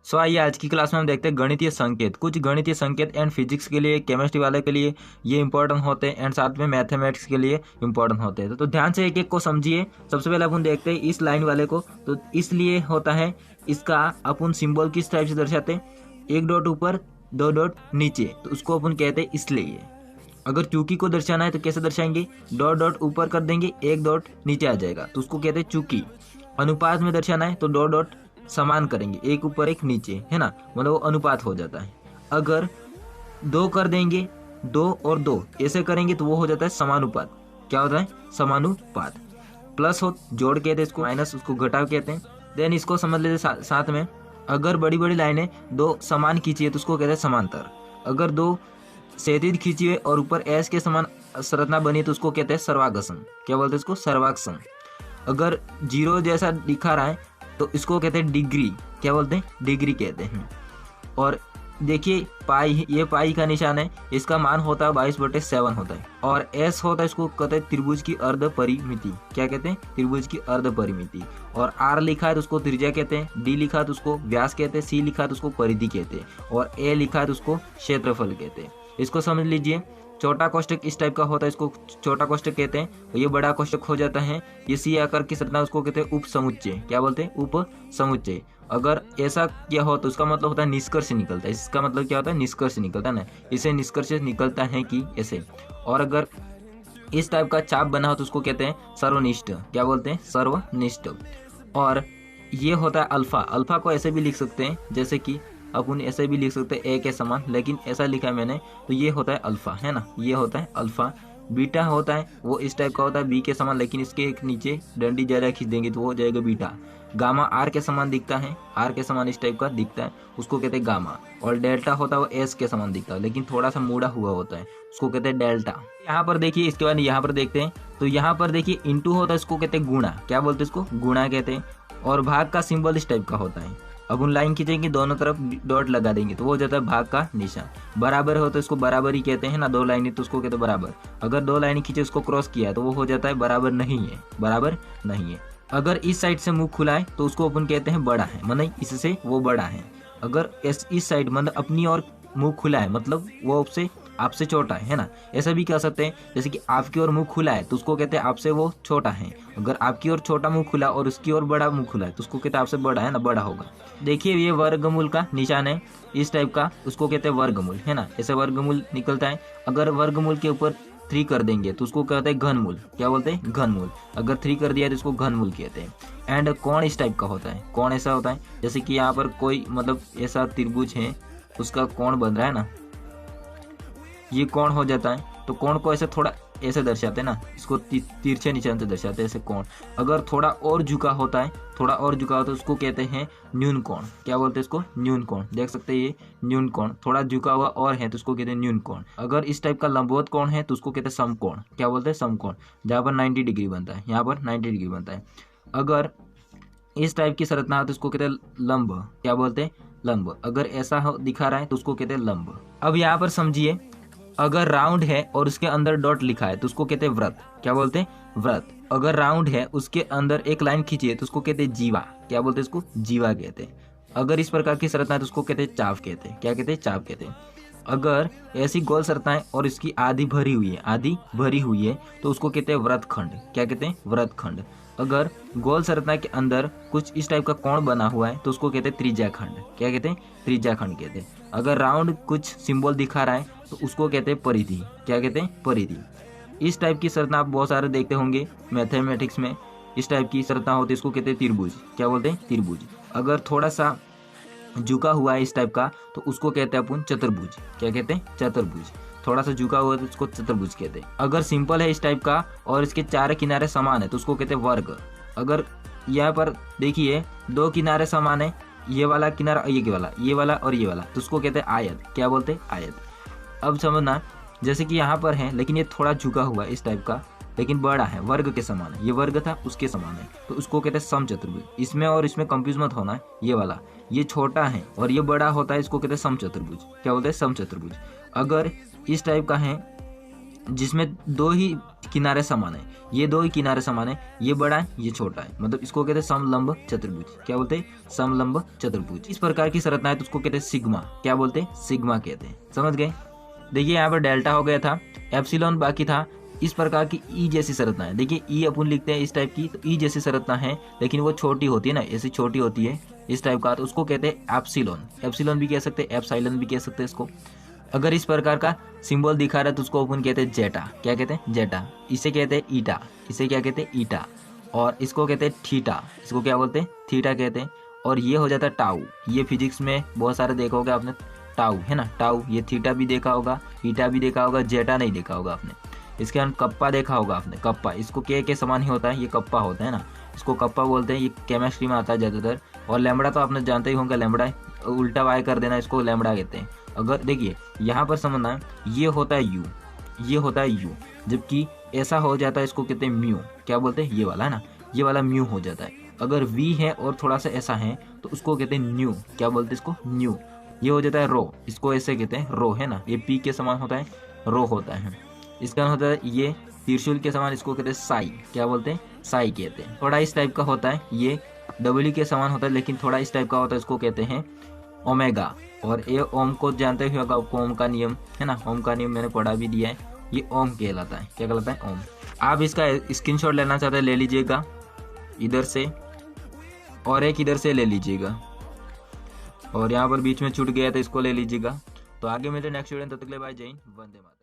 सो आइए आज की क्लास में हम देखते हैं गणितीय संकेत। कुछ गणितीय संकेत एंड फिजिक्स के लिए, केमिस्ट्री वाले के लिए ये इंपॉर्टेंट होते हैं एंड साथ में मैथमेटिक्स के लिए इंपॉर्टेंट होते हैं। तो ध्यान से एक एक को समझिए। सबसे पहले अपन देखते हैं इस लाइन वाले को। तो इसलिए होता है, इसका अपन सिंबल किस टाइप से दर्शाते हैं, एक डॉट ऊपर दो डॉट नीचे, तो उसको अपन कहते हैं इसलिए। अगर चूकी को दर्शाना है तो कैसे दर्शाएंगे, डॉट डॉट ऊपर कर देंगे, एक डॉट नीचे आ जाएगा, तो उसको कहते हैं चूकी। अनुपात में दर्शाना है तो डॉट डॉट समान करेंगे, एक ऊपर एक नीचे, है ना, मतलब वो अनुपात हो जाता है। अगर दो कर देंगे, दो और दो ऐसे करेंगे तो वो हो जाता है समानुपात। क्या होता है, समानुपात। प्लस हो जोड़ कहते हैं इसको, माइनस उसको घटाव कहते हैं। देन इसको समझ लेते साथ में, अगर बड़ी बड़ी लाइनें दो समान खींची है तो उसको कहते हैं समांतर। अगर दो क्षैतिज खींची है और ऊपर एस के समान संरचना बनी है तो उसको कहते हैं सर्वांगसन। क्या बोलते हैं इसको, सर्वांगसन। अगर जीरो जैसा दिखा रहा है तो इसको कहते हैं डिग्री। क्या बोलते हैं, डिग्री कहते हैं। और देखिए पाई, ये पाई का निशान है, इसका मान होता है 22/7 होता है। और एस होता है, इसको कहते हैं त्रिभुज की अर्ध परिमिति। क्या कहते हैं, त्रिभुज की अर्ध परिमिति। और आर लिखा है तो उसको त्रिज्या कहते हैं, डी लिखा है तो उसको व्यास कहते हैं, सी लिखा है तो उसको परिधि कहते हैं, और ए लिखा है तो उसको क्षेत्रफल कहते हैं। इसको समझ लीजिए। छोटा कोष्ठक इस टाइप का होता है, इसको छोटा कोष्ठक कहते हैं। और ये बड़ा कोष्ठक हो जाता है, ये सी आकार की संरचना, उसको कहते हैं उप समुच्चय। क्या बोलते हैं, उप समुच्चय। अगर ऐसा क्या हो तो उसका मतलब होता है निष्कर्ष निकलता है। इसका मतलब क्या होता है, निष्कर्ष निकलता है ना, इसे निष्कर्ष निकलता है कि ऐसे। और अगर इस टाइप का चाप बना हो तो उसको कहते हैं सर्वनिष्ठ। क्या बोलते हैं, सर्वनिष्ठ। और ये होता है अल्फा। अल्फा को ऐसे भी लिख सकते हैं, जैसे कि अपन ऐसे भी लिख सकते हैं ए के समान, लेकिन ऐसा लिखा है मैंने, तो ये होता है अल्फा, है ना, ये होता है अल्फा। बीटा होता है वो इस टाइप का होता है, बी के समान, लेकिन इसके एक नीचे डंडी ज़्यादा खींच देंगे तो वो हो जाएगा बीटा। गामा आर के समान दिखता है, आर के समान इस टाइप का दिखता है, उसको कहते हैं गामा। और डेल्टा होता है वो एस के समान दिखता है, लेकिन थोड़ा सा मुड़ा हुआ होता है, उसको कहते हैं डेल्टा। यहाँ पर देखिए, इसके बाद यहाँ पर देखते हैं, तो यहाँ पर देखिए इंटू होता है, इसको कहते हैं गुणा। क्या बोलते हैं, इसको गुणा कहते हैं। और भाग का सिंबल इस टाइप का होता है। अब उन लाइन खींचेंगे, दोनों तरफ डॉट लगा देंगे तो वो हो जाता है भाग का निशान। बराबर हो तो इसको बराबर ही कहते हैं ना, दो लाइनें तो उसको कहते हैं बराबर। अगर दो लाइनें खींचे उसको क्रॉस किया तो वो हो जाता है बराबर नहीं है, बराबर नहीं है। अगर इस साइड से मुंह खुला है तो उसको अपन कहते हैं बड़ा है, मतलब इससे वो बड़ा है। अगर इस साइड मतलब अपनी और मुंह खुला है, मतलब वो आपसे छोटा है ना। ऐसा भी कह सकते हैं, जैसे कि आपकी ओर मुंह खुला है तो उसको कहते हैं आपसे वो छोटा है। अगर आपकी ओर छोटा मुंह खुला और उसकी ओर बड़ा मुंह खुला है तो उसको कहते हैं आपसे बड़ा है ना, बड़ा होगा। देखिए ये वर्गमूल का निशान है इस टाइप का, उसको कहते हैं वर्गमूल, है ना, ऐसे वर्गमूल निकलता है। अगर वर्गमूल के ऊपर 3 कर देंगे तो उसको कहते हैं घनमूल। क्या बोलते हैं, घनमूल। अगर 3 कर दिया तो उसको घनमूल कहते हैं। एंड कोण इस टाइप का होता है, कोण ऐसा होता है जैसे कि यहाँ पर कोई मतलब ऐसा त्रिभुज है, उसका कोण बन रहा है ना, ये कोण हो जाता है। तो कोण को ऐसे थोड़ा ऐसे दर्शाते हैं ना, इसको तिरछे निशान से दर्शाते हैं ऐसे कोण। अगर थोड़ा और झुका होता है, थोड़ा और झुका होता है, उसको कहते हैं न्यून कोण। क्या बोलते हैं इसको, न्यून कोण। देख सकते हैं ये न्यून कोण, थोड़ा झुका हुआ और है तो उसको कहते हैं न्यून कोण। अगर इस टाइप का लंबवत कोण है तो उसको कहते हैं समकोण। क्या बोलते हैं, समकोण, जहाँ पर 90 डिग्री बनता है, यहाँ पर 90 डिग्री बनता है। अगर इस टाइप की संरचना है तो उसको कहते हैं लंब। क्या बोलते हैं, लंब। अगर ऐसा दिखा रहा है तो उसको कहते हैं लंब। अब यहाँ पर समझिए, अगर राउंड है और उसके अंदर डॉट लिखा है तो उसको कहते हैं व्रत। क्या बोलते हैं, व्रत। अगर राउंड है उसके अंदर एक लाइन खींची है तो उसको कहते हैं जीवा। क्या बोलते हैं इसको, जीवा कहते हैं। अगर इस प्रकार की संरचना है तो उसको कहते हैं चाप कहते हैं। क्या कहते हैं, चाप कहते हैं। अगर ऐसी गोल संरचना है और इसकी आधी भरी हुई है, आधी भरी हुई है तो उसको कहते हैं व्रतखंड। क्या कहते हैं, व्रतखंड। अगर गोल संरचना के अंदर कुछ इस टाइप का कोण बना हुआ है तो उसको कहते हैं त्रिज्याखंड। क्या कहते हैं, त्रिज्याखंड कहते हैं। अगर राउंड कुछ सिंबल दिखा रहा है तो उसको कहते हैं परिधि। क्या कहते हैं, परिधि। इस टाइप की संरचना आप बहुत सारे देखते होंगे मैथमेटिक्स में, इस टाइप की संरचना होती है, इसको कहते हैं त्रिभुज। क्या बोलते हैं, त्रिभुज। अगर थोड़ा सा झुका हुआ है इस टाइप का तो उसको कहते हैं अपन चतुर्भुज। क्या कहते हैं, चतुर्भुज। थोड़ा सा झुका हुआ है तो उसको चतुर्भुज कहते हैं। अगर सिंपल है इस टाइप का और इसके चारों किनारे समान है तो उसको कहते हैं वर्ग। अगर यहाँ पर देखिए दो किनारे समान है, ये वाला किनारा, ये वाला और ये वाला, तो उसको कहते हैं आयत। क्या बोलते हैं, आयत। अब समझना, जैसे कि यहाँ पर है लेकिन ये थोड़ा झुका हुआ है इस टाइप का, लेकिन बड़ा है, वर्ग के समान है, ये वर्ग था उसके समान है, तो उसको कहते हैं समचतुर्भुज। इसमें और इसमें कंफ्यूज मत होना है, ये वाला ये छोटा है और ये बड़ा होता है, इसको कहते हैं समचतुर्भुज। क्या बोलते हैं, समचतुर्भुज। अगर इस टाइप का है जिसमें दो ही किनारे समान है, ये दो ही किनारे समान है, ये बड़ा है ये छोटा है, मतलब इसको कहते हैं समलंब चतुर्भुज। क्या बोलते हैं? समलंब चतुर्भुज। इस प्रकार की संरचना है तो उसको कहते हैं सिग्मा। क्या बोलते हैं? सिग्मा कहते हैं। समझ गए? देखिए यहाँ पर डेल्टा हो गया था, एप्सिलॉन बाकी था। इस प्रकार की ई जैसी संरचना है। देखिए ई अपन लिखते हैं इस टाइप की, तो ई जैसी संरचना है लेकिन वो छोटी होती है ना, ऐसी छोटी होती है इस टाइप का, तो उसको कहते हैं एप्सिलॉन। एप्सिलॉन भी कह सकते हैं, एप्सिलॉन भी कह सकते हैं इसको। अगर इस प्रकार का सिंबल दिखा रहा है तो उसको अपन कहते हैं जेटा। क्या कहते हैं? जेटा। इसे कहते हैं ईटा। इसे क्या कहते हैं? ईटा। और इसको कहते हैं थीटा। इसको क्या बोलते हैं? थीटा कहते हैं। और ये हो जाता है टाउ। ये फिजिक्स में बहुत सारे देखा होगा आपने, टाउ है ना, टाउ। ये थीटा भी देखा होगा, ईटा भी देखा होगा, जेटा नहीं देखा होगा आपने। इसके अंदर कप्पा देखा होगा आपने, कप्पा। इसको के समान ही होता है, ये कप्पा होता है ना, इसको कप्पा बोलते हैं। ये केमिस्ट्री में आता है ज़्यादातर। और लैम्बडा तो आपने जानते ही होंगे, लैम्बडा उल्टा वाई कर देना, इसको लैम्बडा कहते हैं। अगर देखिए यहाँ पर समझना है, ये होता है यू, ये होता है यू, जबकि ऐसा हो जाता है इसको कहते हैं म्यू। क्या बोलते हैं? ये वाला है ना, ये वाला म्यू हो जाता है। अगर वी है और थोड़ा सा ऐसा है तो उसको कहते हैं न्यू। क्या बोलते हैं इसको? न्यू। ये हो जाता है रो, इसको ऐसे कहते हैं रो, है ना। ये पी के समान होता है, रो होता है। इसका होता है ये त्रिशूल के समान, इसको कहते हैं साई। क्या बोलते हैं? साई कहते हैं। थोड़ा इस टाइप का होता है, ये डब्ल्यू के समान होता है लेकिन थोड़ा इस टाइप का होता है, इसको कहते हैं ओमेगा। और ये ओम को जानते ही होगा आपको, ओम का नियम है ना, ओम का नियम मैंने पढ़ा भी दिया है। ये ओम कहलाता है। क्या कहलाता है? ओम। आप इसका स्क्रीनशॉट लेना चाहते हैं ले लीजिएगा इधर से, और एक इधर से ले लीजिएगा, और यहाँ पर बीच में छूट गया तो इसको ले लीजिएगा। तो आगे मिलते हैं नेक्स्ट वीडियो, तब तक के लिए बाय, जय हिंद, वंदे मातरम।